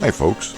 Hi folks.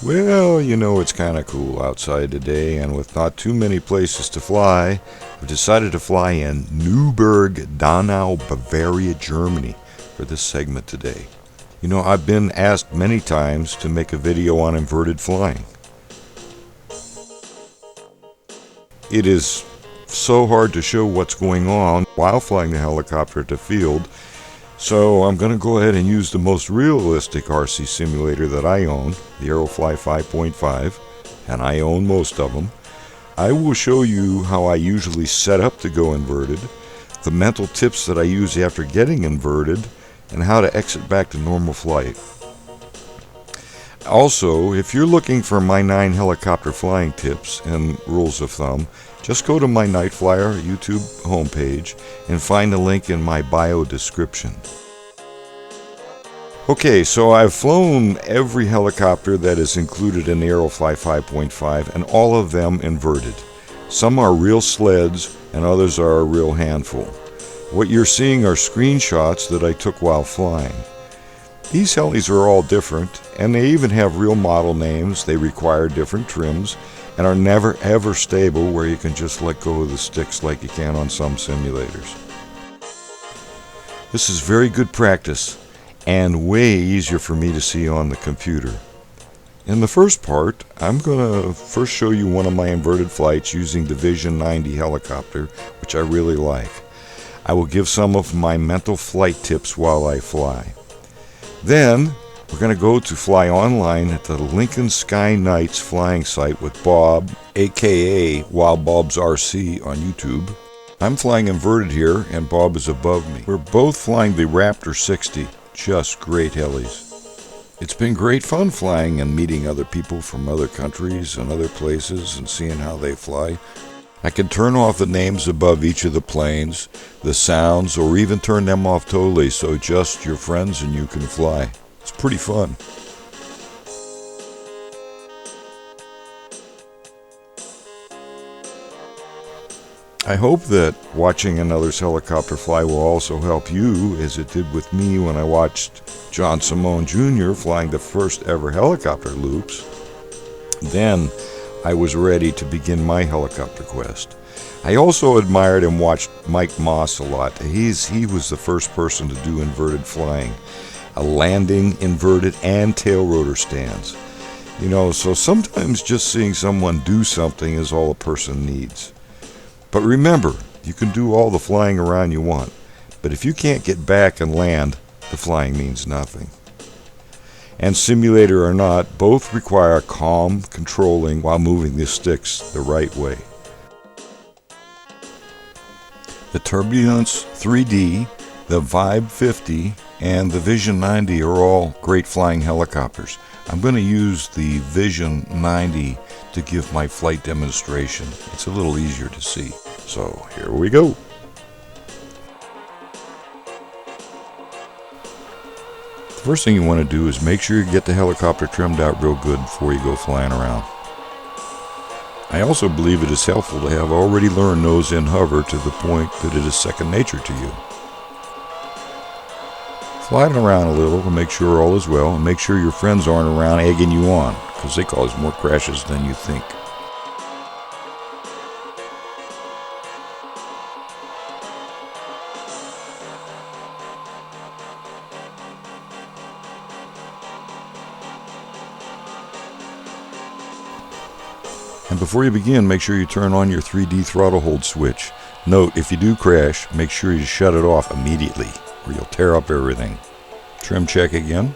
Well, you know, it's kind of cool outside today, and with not too many places to fly, I've decided to fly in Neuburg, Donau, Bavaria, Germany for this segment today. You know, I've been asked many times to make a video on inverted flying. It is so hard to show what's going on while flying the helicopter at the field, so I'm going to go ahead and use the most realistic RC simulator that I own, the Aerofly 5.5, and I own most of them. I will show you how I usually set up to go inverted, the mental tips that I use after getting inverted, and how to exit back to normal flight. Also, if you're looking for my 9 helicopter flying tips and rules of thumb, just go to my NightFlyyer YouTube homepage and find the link in my bio description. Okay, so I've flown every helicopter that is included in the Aerofly 5.5 and all of them inverted. Some are real sleds and others are a real handful. What you're seeing are screenshots that I took while flying. These helis are all different, and they even have real model names. They require different trims and are never ever stable where you can just let go of the sticks like you can on some simulators. This is very good practice and way easier for me to see on the computer. In the first part, I'm going to first show you one of my inverted flights using the Vision 90 helicopter, which I really like. I will give some of my mental flight tips while I fly. Then, we're going to go to fly online at the Lincoln Sky Nights flying site with Bob, aka Wild Bob's RC on YouTube. I'm flying inverted here and Bob is above me. We're both flying the Raptor 60, just great helis. It's been great fun flying and meeting other people from other countries and other places and seeing how they fly. I can turn off the names above each of the planes, the sounds, or even turn them off totally so just your friends and you can fly. It's pretty fun. I hope that watching another's helicopter fly will also help you, as it did with me when I watched John Simone Jr. flying the first ever helicopter loops. Then I was ready to begin my helicopter quest. I also admired and watched Mike Moss a lot. He was the first person to do inverted flying, a landing, inverted, and tail rotor stands. You know, so sometimes just seeing someone do something is all a person needs. But remember, you can do all the flying around you want, but if you can't get back and land, the flying means nothing. And simulator or not, both require calm controlling while moving the sticks the right way. The Turbulence 3D, the Vibe 50, and the Vision 90 are all great flying helicopters. I'm going to use the Vision 90 to give my flight demonstration. It's a little easier to see. So here we go. The first thing you want to do is make sure you get the helicopter trimmed out real good before you go flying around. I also believe it is helpful to have already learned nose-in hover to the point that it is second nature to you. Fly it around a little to make sure all is well, and make sure your friends aren't around egging you on, because they cause more crashes than you think. And before you begin, make sure you turn on your 3D throttle hold switch. Note, if you do crash, make sure you shut it off immediately, or you'll tear up everything. Trim check again.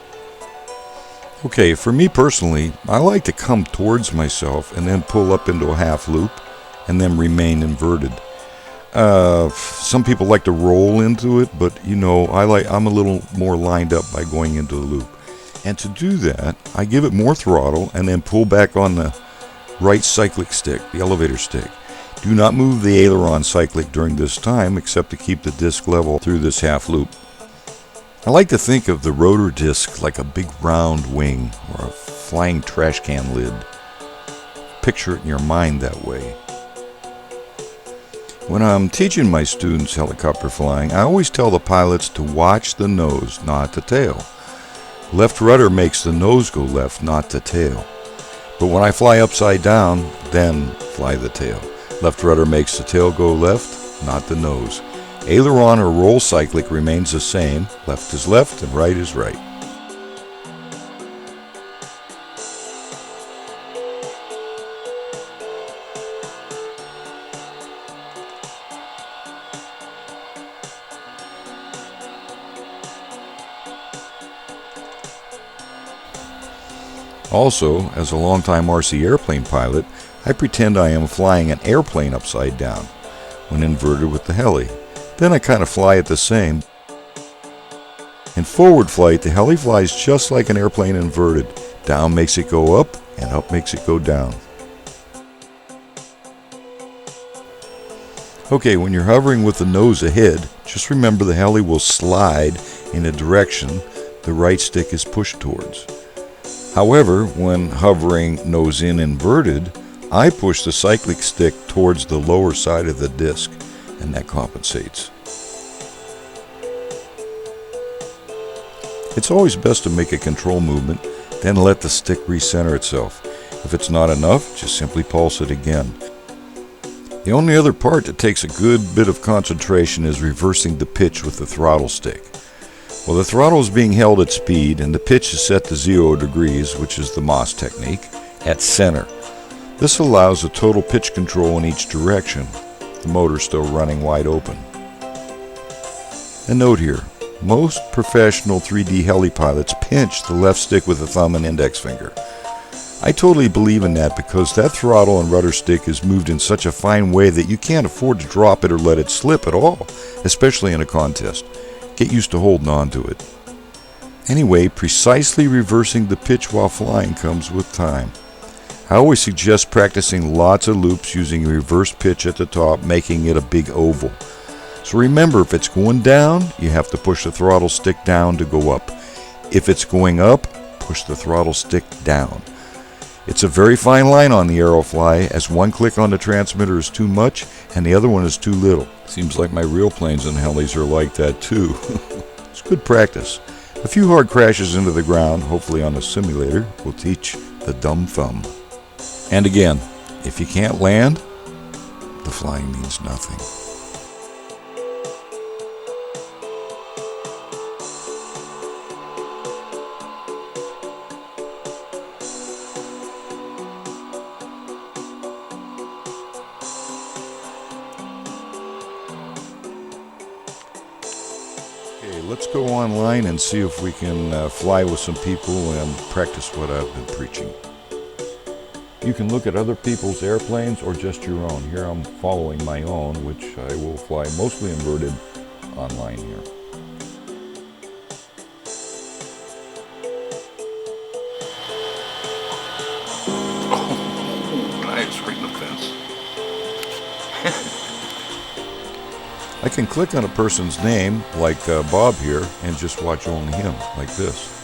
Okay, for me personally, I like to come towards myself and then pull up into a half loop and then remain inverted. Some people like to roll into it, but you know, I'm a little more lined up by going into the loop. And to do that, I give it more throttle and then pull back on the right cyclic stick, the elevator stick. Do not move the aileron cyclic during this time except to keep the disc level through this half loop. I like to think of the rotor disc like a big round wing or a flying trash can lid. Picture it in your mind that way. When I'm teaching my students helicopter flying, I always tell the pilots to watch the nose, not the tail. Left rudder makes the nose go left, not the tail. But when I fly upside down, then fly the tail. Left rudder makes the tail go left, not the nose. Aileron or roll cyclic remains the same. Left is left and right is right. Also, as a longtime RC airplane pilot, I pretend I am flying an airplane upside down when inverted with the heli. Then I kind of fly it the same. In forward flight, the heli flies just like an airplane inverted. Down makes it go up, and up makes it go down. Okay, when you're hovering with the nose ahead, just remember the heli will slide in a direction the right stick is pushed towards. However, when hovering nose in inverted, I push the cyclic stick towards the lower side of the disc, and that compensates. It's always best to make a control movement, then let the stick recenter itself. If it's not enough, just simply pulse it again. The only other part that takes a good bit of concentration is reversing the pitch with the throttle stick. Well, the throttle is being held at speed and the pitch is set to 0 degrees, which is the Moss technique, at center. This allows a total pitch control in each direction. The motor is still running wide open. A note here, most professional 3D heli pilots pinch the left stick with the thumb and index finger. I totally believe in that because that throttle and rudder stick is moved in such a fine way that you can't afford to drop it or let it slip at all, especially in a contest. Get used to holding on to it. Anyway, precisely reversing the pitch while flying comes with time. I always suggest practicing lots of loops using a reverse pitch at the top, making it a big oval. So remember, if it's going down, you have to push the throttle stick down to go up. If it's going up, push the throttle stick down. It's a very fine line on the Aerofly, as one click on the transmitter is too much and the other one is too little. Seems like my real planes and helis are like that too. It's good practice. A few hard crashes into the ground, hopefully on a simulator, will teach the dumb thumb. And again, if you can't land, the flying means nothing. Okay, let's go online and see if we can fly with some people and practice what I've been preaching. You can look at other people's airplanes or just your own. Here I'm following my own, which I will fly mostly inverted online here. Oh, nice, right in the fence. I can click on a person's name, like Bob here, and just watch only him, like this.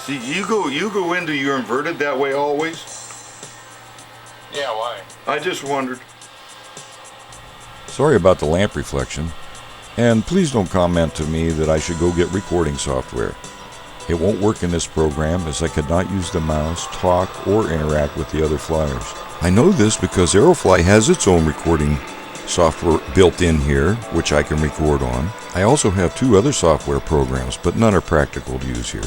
See, you go into your inverted that way always? Yeah, why? I just wondered. Sorry about the lamp reflection, and please don't comment to me that I should go get recording software. It won't work in this program as I could not use the mouse, talk, or interact with the other flyers. I know this because Aerofly has its own recording software built in here, which I can record on. I also have 2 other software programs, but none are practical to use here.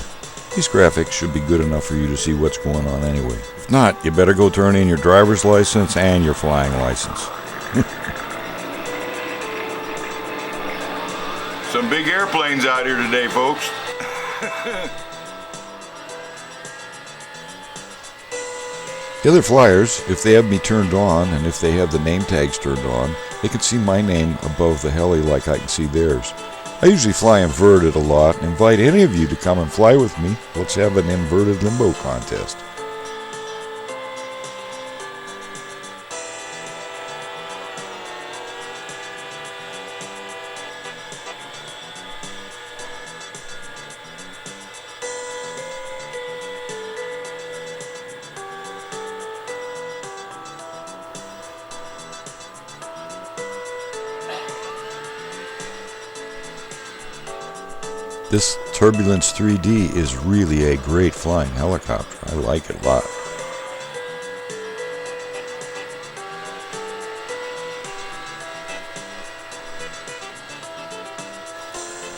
These graphics should be good enough for you to see what's going on anyway. If not, you better go turn in your driver's license and your flying license. Some big airplanes out here today, folks. The other flyers, if they have me turned on and if they have the name tags turned on, they can see my name above the heli like I can see theirs. I usually fly inverted a lot and invite any of you to come and fly with me. Let's have an inverted limbo contest. This Turbulence 3D is really a great flying helicopter. I like it a lot.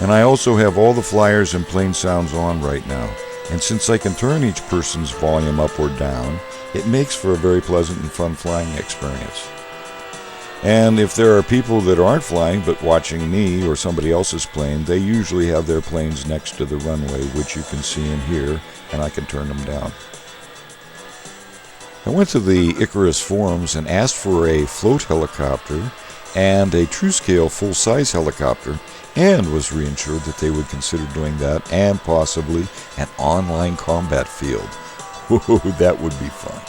And I also have all the flyers and plane sounds on right now. And since I can turn each person's volume up or down, it makes for a very pleasant and fun flying experience. And if there are people that aren't flying but watching me or somebody else's plane, they usually have their planes next to the runway, which you can see and hear, and I can turn them down. I went to the Ikarus forums and asked for a float helicopter and a true-scale full-size helicopter, and was reassured that they would consider doing that and possibly an online combat field. Whoa, that would be fun.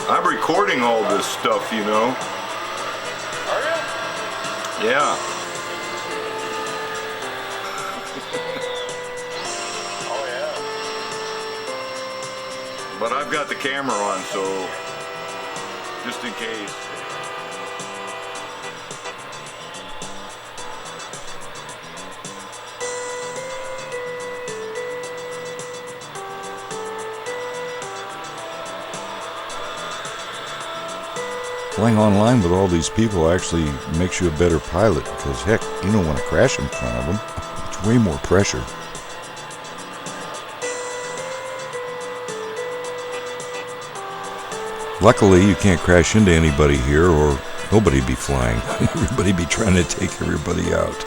I'm recording all this stuff, you know. Are you? Yeah. Oh yeah. But I've got the camera on, so just in case. Flying online with all these people actually makes you a better pilot because, heck, you don't want to crash in front of them. It's way more pressure. Luckily, you can't crash into anybody here or nobody'd be flying. Everybody'd be trying to take everybody out.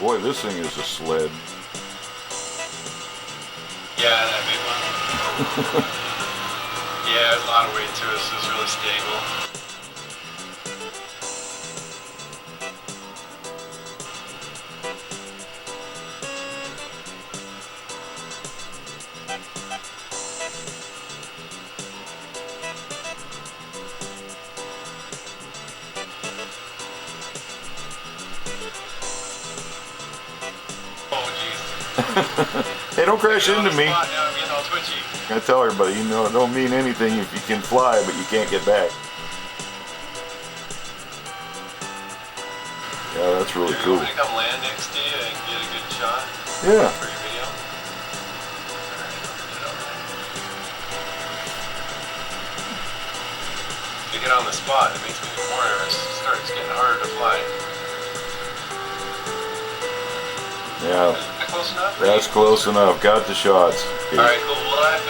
Boy, this thing is a sled. Yeah, that big one. Yeah, there's a lot of weight to it, so it's really stable. Hey, don't crash into me. Now I'm getting all twitchy. I tell everybody, you know, it don't mean anything if you can fly, but you can't get back. Yeah, that's really You cool. want me to come land next to you and get a good shot Yeah. for your video? Alright, get over there. If you get on the spot, it makes me more nervous. It starts getting harder to fly. Yeah, Is that close enough? that's close enough. Got the shots. Okay. Alright, cool. Well, I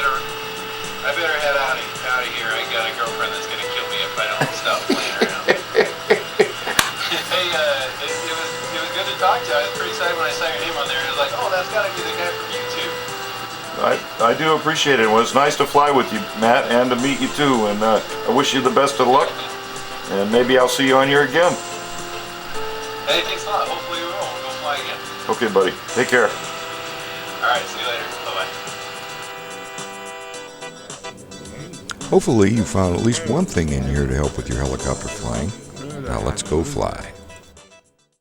better head out of here. I got a girlfriend that's gonna kill me if I don't stop playing around. Hey, it was good to talk to you. I was pretty excited when I saw your name on there. I was like, oh, that's gotta be the guy from YouTube. I do appreciate it. Well, it's nice to fly with you, Matt, and to meet you too. And I wish you the best of luck. And maybe I'll see you on here again. Hey, thanks a lot. Hopefully we will. We'll go fly again. Okay, buddy. Take care. Alright, see you later. Bye-bye. Hopefully you found at least one thing in here to help with your helicopter flying. Now let's go fly.